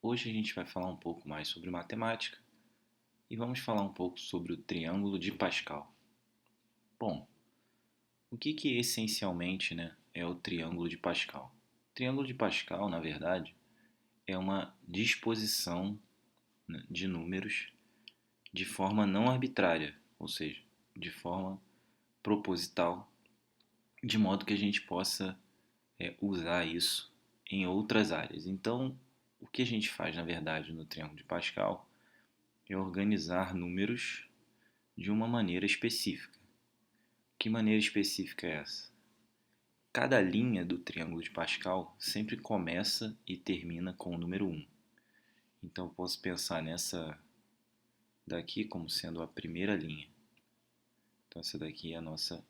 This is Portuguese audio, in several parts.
Hoje a gente vai falar um pouco mais sobre matemática e vamos falar um pouco sobre o triângulo de Pascal. Bom, o que essencialmente, é o triângulo de Pascal? O triângulo de Pascal, na verdade, é uma disposição, de números de forma não arbitrária, ou seja, de forma proposital, de modo que a gente possa usar isso em outras áreas. Então, o que a gente faz, na verdade, no triângulo de Pascal é organizar números de uma maneira específica. Que maneira específica é essa? Cada linha do triângulo de Pascal sempre começa e termina com o número 1. Então eu posso pensar nessa daqui como sendo a primeira linha. Então essa daqui é a nossa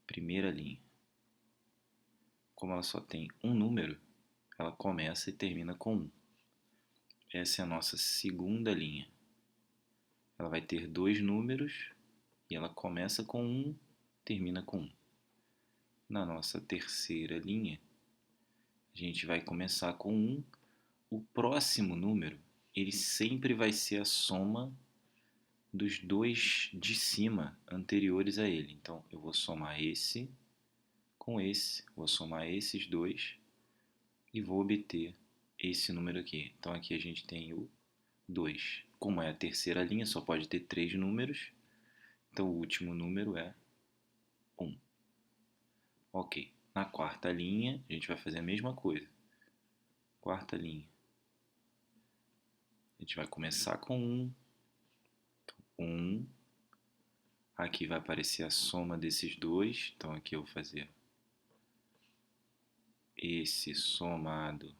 primeira linha. Como ela só tem um número, ela começa e termina com 1. Essa é a nossa segunda linha. Ela vai ter dois números e ela começa com 1, termina com 1. Na nossa terceira linha, a gente vai começar com 1. O próximo número, ele sempre vai ser a soma dos dois de cima anteriores a ele. Então, eu vou somar esse com esse, vou somar esses dois e vou obter esse número aqui. Então, aqui a gente tem o 2. Como é a terceira linha, só pode ter 3 números. Então, o último número é 1. Ok. Na quarta linha, a gente vai fazer a mesma coisa. Quarta linha. A gente vai começar com 1. 1. Aqui vai aparecer a soma desses dois. Então, aqui eu vou fazer esse somado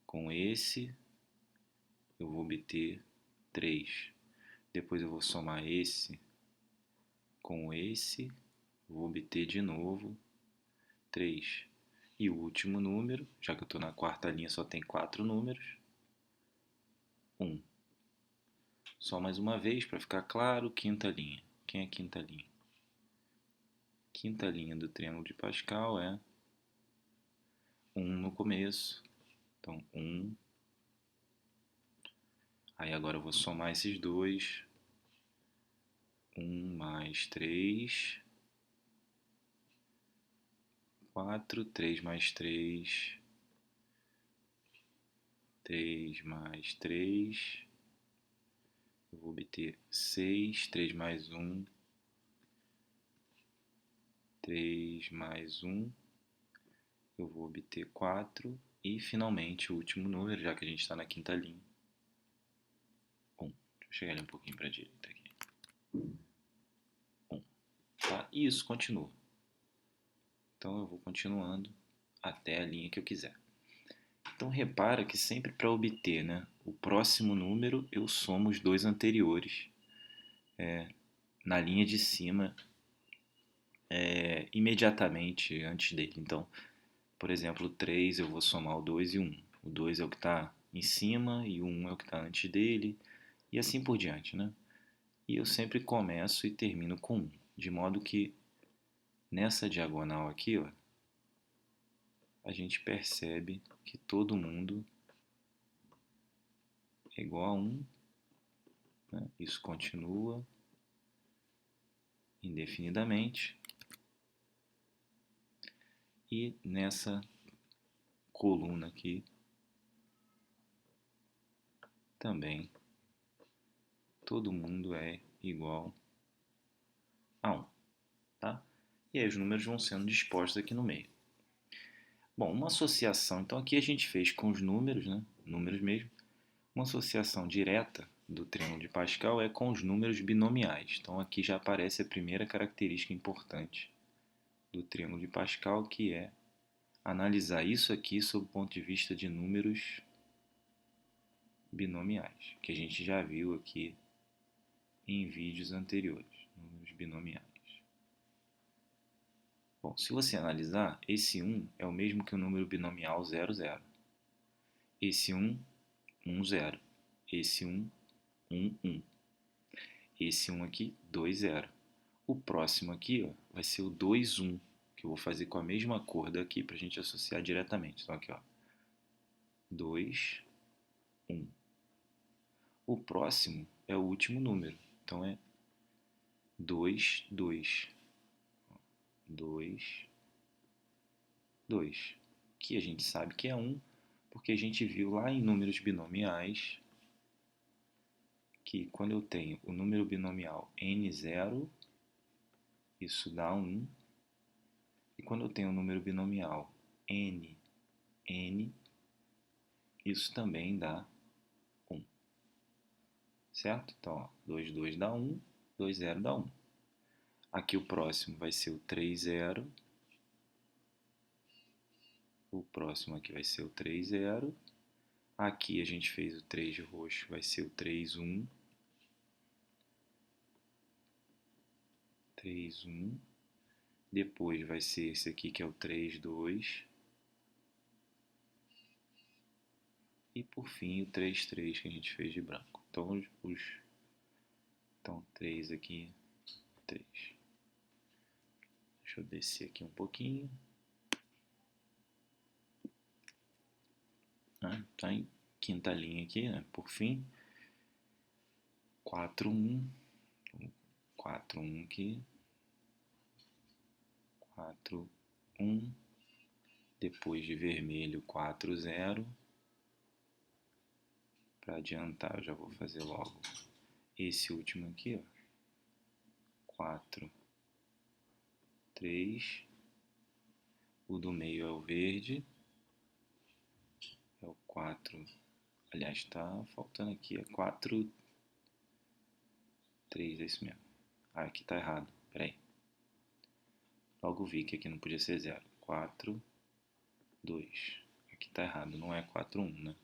com esse. Eu vou obter 3. Depois eu vou somar esse com esse. Vou obter de novo 3. E o último número, já que eu estou na quarta linha, só tem 4 números. 1. Só mais uma vez, para ficar claro, quinta linha. Quem é a quinta linha? Quinta linha do triângulo de Pascal é 1 no começo. Então, 1. Aí agora eu vou somar esses dois. 1 mais 3. 4. 3 mais 3. 3 mais 3. Eu vou obter 6. 3 mais 1. 3 mais 1. Eu vou obter 4. E finalmente o último número, já que a gente está na quinta linha. 1. Deixa eu chegar ali um pouquinho para a direita aqui. 1. Tá? E isso continua. Então eu vou continuando até a linha que eu quiser. Então repara que sempre para obter, o próximo número, eu somo os dois anteriores na linha de cima imediatamente antes dele. Então, por exemplo, o 3 eu vou somar o 2 e o 1. O 2 é o que está em cima e o 1 é o que está antes dele, e assim por diante, E eu sempre começo e termino com 1, de modo que nessa diagonal aqui, ó, a gente percebe que todo mundo é igual a 1, Isso continua indefinidamente. E nessa coluna aqui também todo mundo é igual a 1, tá? E aí os números vão sendo dispostos aqui no meio. Bom, uma associação, então aqui a gente fez com os números, números mesmo. Uma associação direta do triângulo de Pascal é com os números binomiais. Então aqui já aparece a primeira característica importante do triângulo de Pascal, que é analisar isso aqui sob o ponto de vista de números binomiais, que a gente já viu aqui em vídeos anteriores, números binomiais. Bom, se você analisar, esse 1 é o mesmo que o número binomial 0, 0. Esse 1, 1, 0. Esse 1, 1, 1. Esse 1 aqui, 2, 0. O próximo aqui vai ser o 2, 1, que eu vou fazer com a mesma cor daqui para a gente associar diretamente. Então aqui, 2, 1. O próximo é o último número, então é 2, 2. 2, 2. Que a gente sabe que é 1, porque a gente viu lá em números binomiais que quando eu tenho o número binomial n0, isso dá 1. E quando eu tenho o número binomial n, isso também dá 1. Certo? Então, ó, 2, 2 dá 1, 2, 0 dá 1. Aqui o próximo vai ser o 3, 0. O próximo aqui vai ser o 3, 0. Aqui a gente fez o 3 de roxo, vai ser o 3, 1. 3, 1. Depois vai ser esse aqui que é o 3, 2. E por fim o 3, 3 que a gente fez de branco. Então, então 3 aqui, 3. Deixa eu descer aqui um pouquinho. Tá em quinta linha aqui, né? Por fim, 4, 1. 4, 1 aqui. 4, 1. Depois de vermelho, 4, 0. Para adiantar, eu já vou fazer logo esse último aqui, ó. 4, 3. O do meio é o verde. É o 4. Aliás, está faltando aqui. É 4, 3. É isso mesmo. Ah, aqui está errado. Peraí. Logo vi que aqui não podia ser 0. 4, 2. Aqui está errado. Não é 4, 1, né?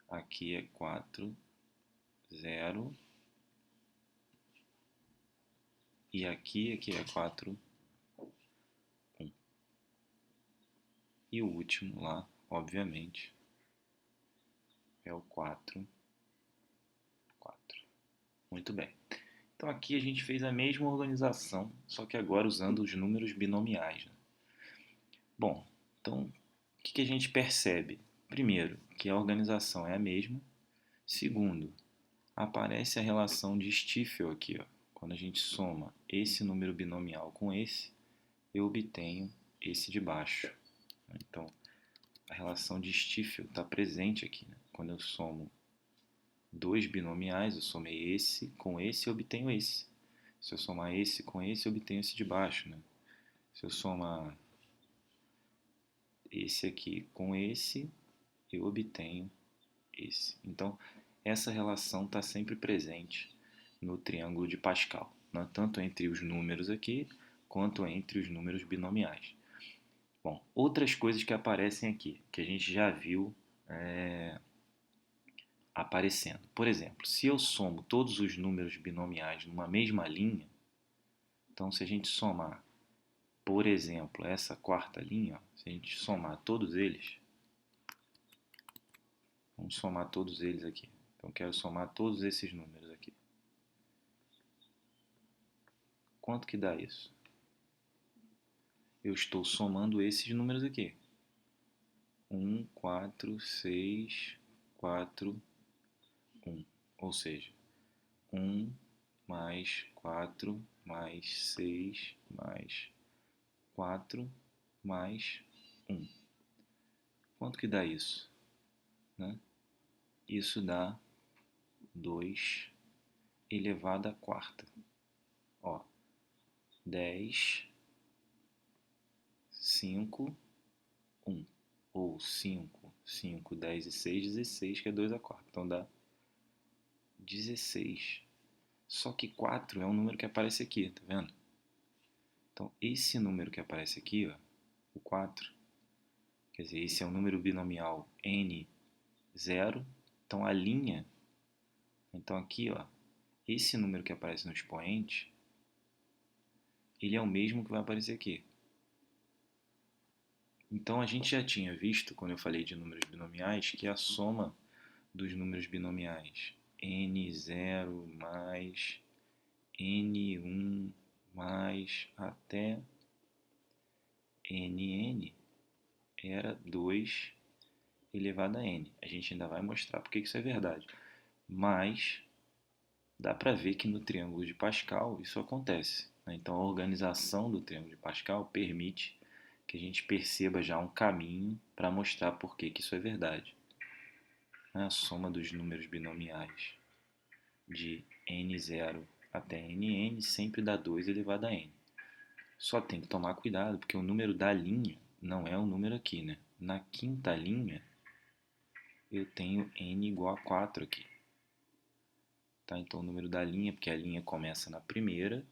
Aqui é 4, 0. E aqui é 4, 1. E o último lá, obviamente, é o 4, 4. Muito bem. Então aqui a gente fez a mesma organização, só que agora usando os números binomiais, né? Bom, então o que a gente percebe? Primeiro, que a organização é a mesma. Segundo, aparece a relação de Stiefel aqui, ó. Quando a gente soma esse número binomial com esse, eu obtenho esse de baixo. Então, a relação de Stiefel está presente aqui, né? Quando eu somo dois binomiais, eu somei esse com esse e obtenho esse. Se eu somar esse com esse, eu obtenho esse de baixo, né? Se eu somar esse aqui com esse, eu obtenho esse. Então, essa relação está sempre presente no triângulo de Pascal, né? Tanto entre os números aqui, quanto entre os números binomiais. Bom, outras coisas que aparecem aqui, que a gente já viu aparecendo. Por exemplo, se eu somo todos os números binomiais numa mesma linha, então se a gente somar, por exemplo, essa quarta linha, ó, se a gente somar todos eles, vamos somar todos eles aqui. Então quero somar todos esses números aqui. Quanto que dá isso? Eu estou somando esses números aqui. 1, 4, 6, 4, 1. Ou seja, 1 mais 4 mais 6 mais 4 mais 1. Quanto que dá isso? Né? Isso dá 2 elevado à quarta. Ó, 10, 5, 1. Ou 5, 5, 10 e 6, 16, que é 2 à quarta. Então dá 16. Só que 4 é um número que aparece aqui, tá vendo? Então esse número que aparece aqui, ó, o 4, quer dizer, esse é um número binomial n0. Então a linha, então aqui, ó, esse número que aparece no expoente, ele é o mesmo que vai aparecer aqui. Então a gente já tinha visto, quando eu falei de números binomiais, que a soma dos números binomiais n0 mais n1 mais até nn era 2 elevado a n. A gente ainda vai mostrar porque isso é verdade. Mas dá para ver que no triângulo de Pascal isso acontece, né? Então a organização do triângulo de Pascal permite que a gente perceba já um caminho para mostrar por que isso é verdade. A soma dos números binomiais de n0 até nn sempre dá 2 elevado a n. Só tem que tomar cuidado, porque o número da linha não é o número aqui, né? Na quinta linha, eu tenho n igual a 4 aqui. Tá? Então, o número da linha, porque a linha começa na primeira,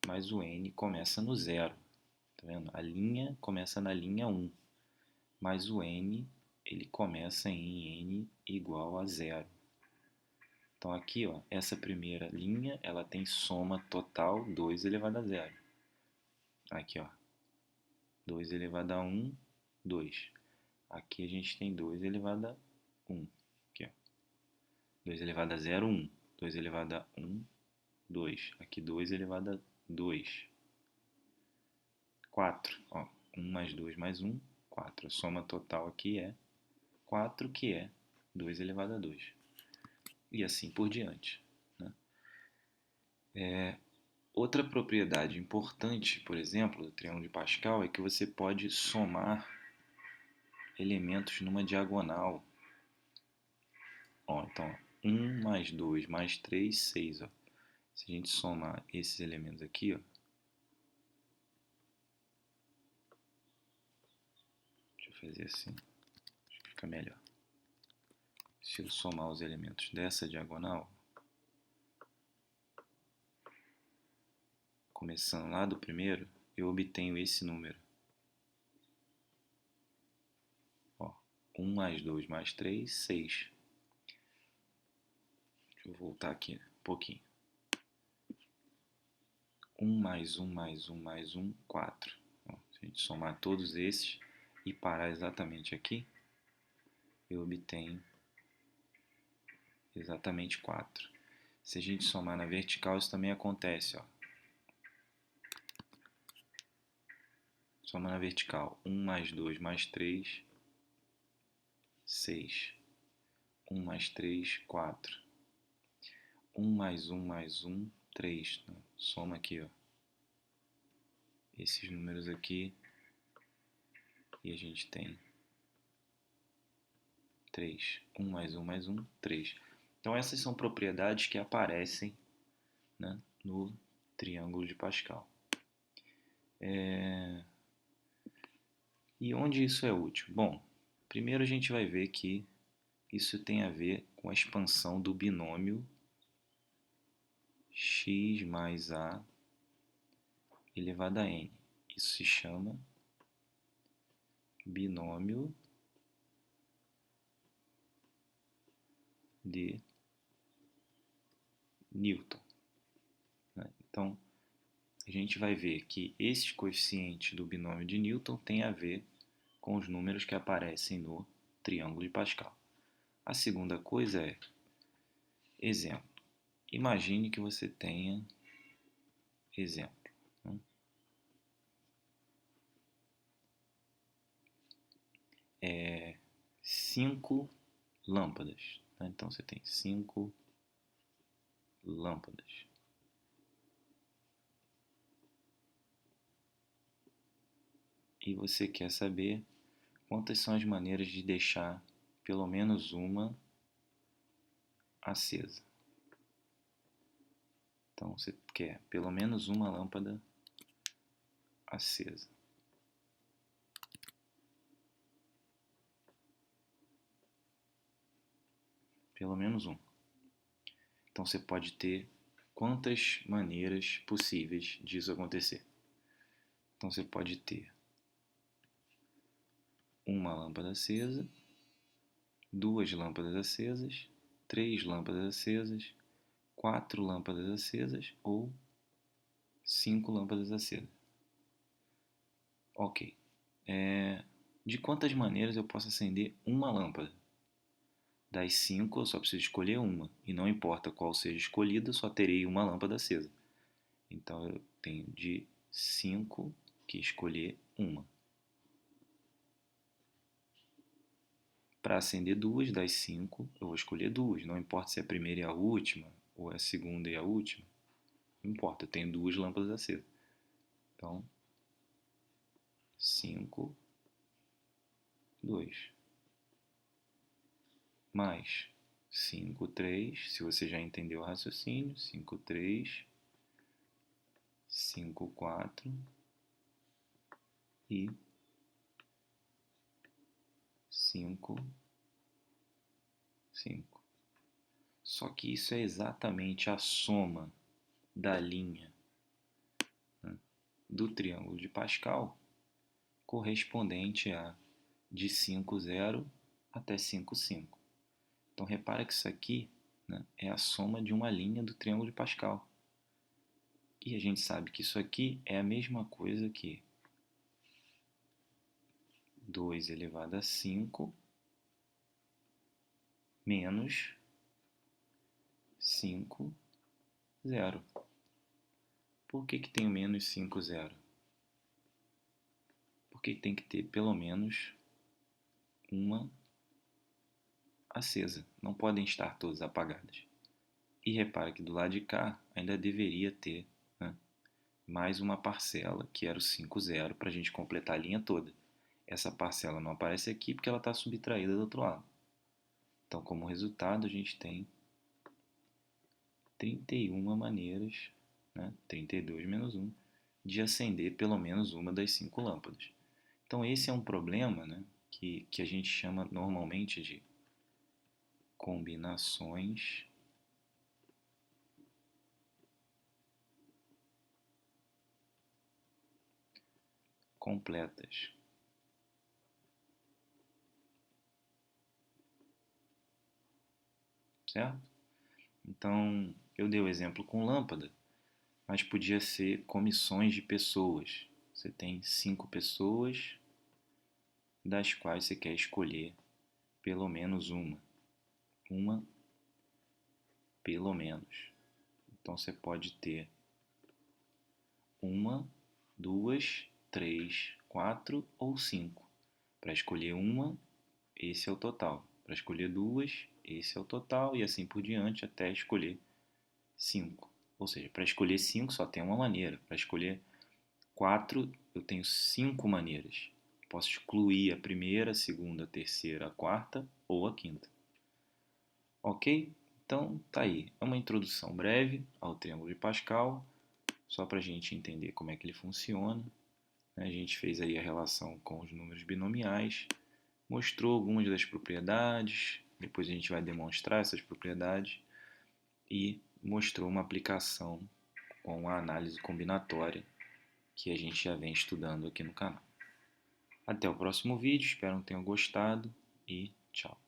mas o n começa no zero. Tá vendo? A linha começa na linha 1, mas o n ele começa em n igual a zero. Então, aqui, ó, essa primeira linha, ela tem soma total 2 elevado a zero. Aqui, ó, 2 elevado a 1, 2. Aqui a gente tem 2 elevado a 1. Aqui, ó. 2 elevado a 0, 1. 2 elevado a 1, 2. Aqui 2 elevado a 2. 4. Ó, 1 mais 2 mais 1, 4. A soma total aqui é 4, que é 2 elevado a 2. E assim por diante, né? Outra propriedade importante, por exemplo, do triângulo de Pascal é que você pode somar elementos numa diagonal. Ó, então, 1 mais 2 mais 3, 6. Ó. Se a gente somar esses elementos aqui, ó, deixa eu fazer assim, acho que fica melhor. Se eu somar os elementos dessa diagonal, começando lá do primeiro, eu obtenho esse número. Ó, 1 mais 2 mais 3, 6. Deixa eu voltar aqui um pouquinho. 1 mais 1 mais 1 mais 1, 4. Ó, se a gente somar todos esses e parar exatamente aqui, eu obtenho exatamente 4. Se a gente somar na vertical, isso também acontece. Ó. Soma na vertical. 1 mais 2 mais 3, 6. 1 mais 3, 4. 1 mais 1 mais 1, 3. Soma aqui, ó, esses números aqui e a gente tem 3. 1 mais 1 mais 1, 3. Então essas são propriedades que aparecem, né, no triângulo de Pascal. E onde isso é útil? Bom, primeiro a gente vai ver que isso tem a ver com a expansão do binômio x mais a elevado a n. Isso se chama binômio de Newton. Então, a gente vai ver que esse coeficiente do binômio de Newton tem a ver com os números que aparecem no triângulo de Pascal. A segunda coisa é, exemplo. Imagine que você tenha, exemplo, né? 5 lâmpadas. Né? Então você tem 5 lâmpadas. E você quer saber quantas são as maneiras de deixar pelo menos uma acesa. Então você quer pelo menos uma lâmpada acesa. Pelo menos um. Então você pode ter quantas maneiras possíveis disso acontecer. Então você pode ter uma lâmpada acesa, 2 lâmpadas acesas, 3 lâmpadas acesas, 4 lâmpadas acesas ou 5 lâmpadas acesas. Ok. De quantas maneiras eu posso acender uma lâmpada? Das 5 eu só preciso escolher uma. E não importa qual seja escolhida, só terei uma lâmpada acesa. Então eu tenho de 5 que escolher uma. Para acender duas das 5, eu vou escolher duas. Não importa se é a primeira e a última, ou é a segunda e a última. Não importa, eu tenho duas lâmpadas acesas. Então, 5, 2. Mais 5, 3. Se você já entendeu o raciocínio, 5, 3. 5, 4. E 5, 5. Só que isso é exatamente a soma da linha, né, do triângulo de Pascal correspondente a de 5, 0 até 5, 5. Então repara que isso aqui, né, é a soma de uma linha do triângulo de Pascal. E a gente sabe que isso aqui é a mesma coisa que 2 elevado a 5 menos 5, 0. Por que tem o menos 5, 0? Porque tem que ter pelo menos uma acesa. Não podem estar todas apagadas. E repara que do lado de cá ainda deveria ter, né, mais uma parcela, que era o 5, 0, para a gente completar a linha toda. Essa parcela não aparece aqui porque ela está subtraída do outro lado. Então, como resultado, a gente tem 31 maneiras, né, 32 menos 1, de acender pelo menos uma das 5 lâmpadas. Então, esse é um problema, né, que a gente chama normalmente de combinações completas. Certo? Então, eu dei o exemplo com lâmpada, mas podia ser comissões de pessoas. Você tem 5 pessoas, das quais você quer escolher pelo menos uma. Uma, pelo menos. Então, você pode ter uma, duas, três, quatro ou 5. Para escolher uma, esse é o total. Para escolher duas, esse é o total, e assim por diante até escolher 5. Ou seja, para escolher 5 só tem uma maneira. Para escolher 4, eu tenho 5 maneiras. Posso excluir a primeira, a segunda, a terceira, a quarta ou a quinta. Ok? Então, tá aí. É uma introdução breve ao triângulo de Pascal, só para a gente entender como é que ele funciona. A gente fez aí a relação com os números binomiais, mostrou algumas das propriedades, depois a gente vai demonstrar essas propriedades e mostrou uma aplicação com a análise combinatória que a gente já vem estudando aqui no canal. Até o próximo vídeo, espero que tenham gostado e tchau.